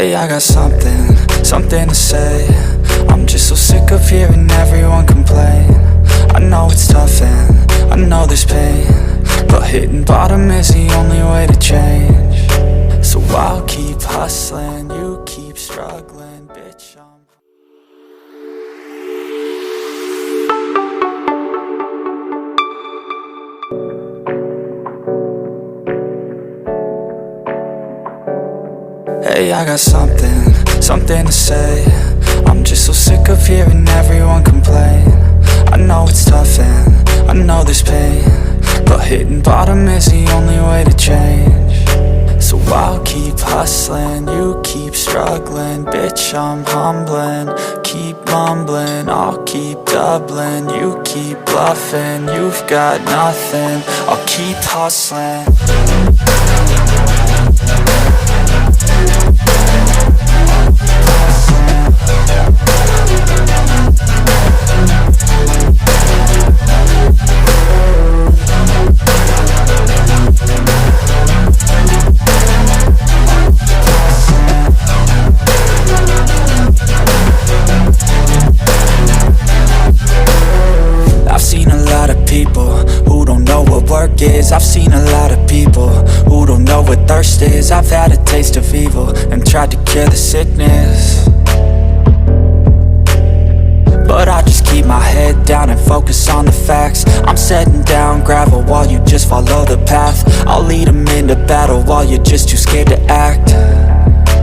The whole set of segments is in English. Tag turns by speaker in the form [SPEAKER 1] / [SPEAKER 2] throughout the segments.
[SPEAKER 1] Hey, I got something to say. I'm just so sick of hearing everyone complain. I know it's tough and I know there's pain, but hitting bottom is the only way to change. So I'll keep hustling, you keep struggling, bitch, Hey, I got something to say. I'm just so sick of hearing everyone complain. I know it's tough and I know there's pain, but hitting bottom is the only way to change. So I'll keep hustling, you keep struggling, bitch, I'm humbling. Keep mumbling, I'll keep doubling, you keep bluffing. You've got nothing, I'll keep hustling. I've seen a lot of people who don't know what thirst is. I've had a taste of evil and tried to cure the sickness, but I just keep my head down and focus on the facts. I'm setting down gravel while you just follow the path. I'll lead them into battle while you're just too scared to act.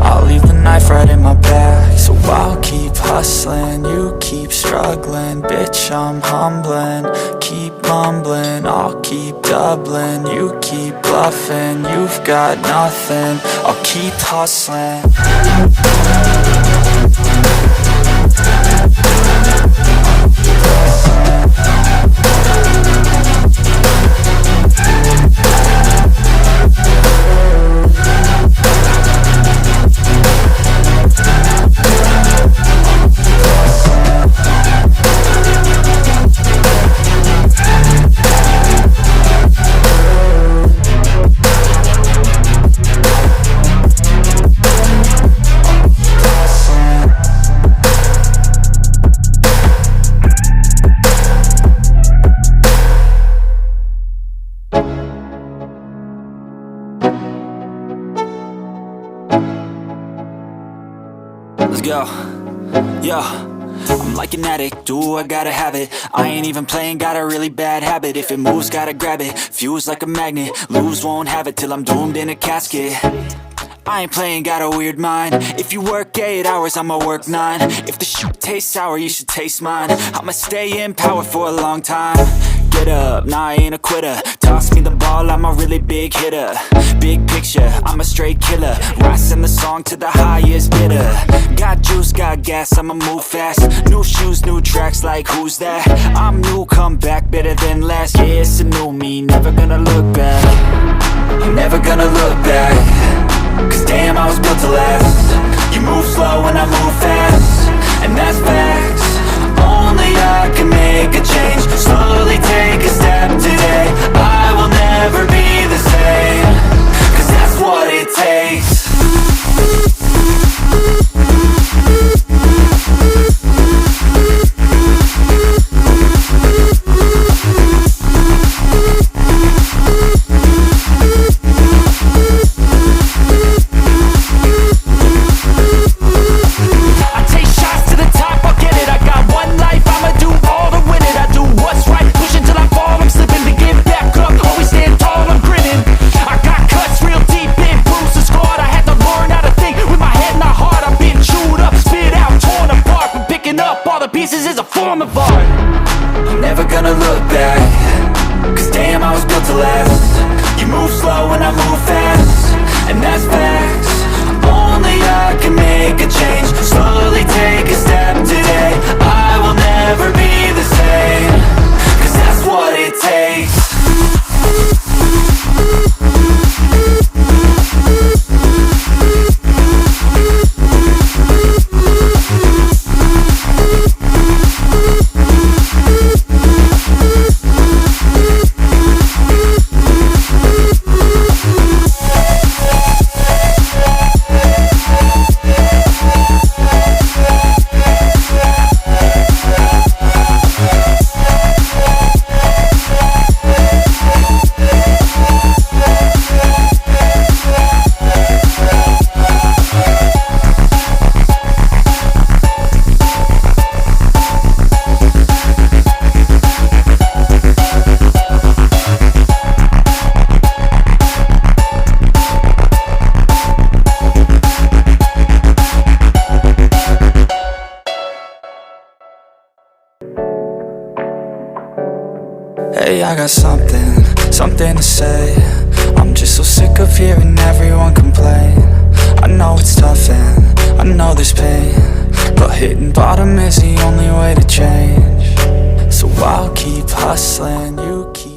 [SPEAKER 1] I'll leave the knife right in my back. So I'll keep hustling, you keep struggling, bitch, I'm humbling. Keep mumbling, I'll keep doubling, you keep bluffing. You've got nothing, I'll keep hustling. Let's go, yeah. I'm like an addict, do I gotta have it. I ain't even playing, got a really bad habit. If it moves, gotta grab it, fuse like a magnet. Lose, won't have it till I'm doomed in a casket. I ain't playing, got a weird mind. If you work 8 hours, I'ma work 9. If the shoot tastes sour, you should taste mine. I'ma stay in power for a long time. Get up, nah, I ain't a quitter. Toss me the ball, I'm a really big hitter. Big picture, I'm a straight killer. Rising the song to the highest bidder. Got juice, got gas, I'ma move fast. New shoes, new tracks, like who's that? I'm new, come back, better than last. Yeah, it's a new me, never gonna look back. I'm never gonna look back, cause damn, I was built to last. You move slow and I move fast, and that's facts. Only I can make a change. Slowly take a step today. I will never be the same, cause that's what it takes. I take Hey, I got something to say. I'm just so sick of hearing everyone complain. I know it's tough and I know there's pain, but hitting bottom is the only way to change. So I'll keep hustling, you keep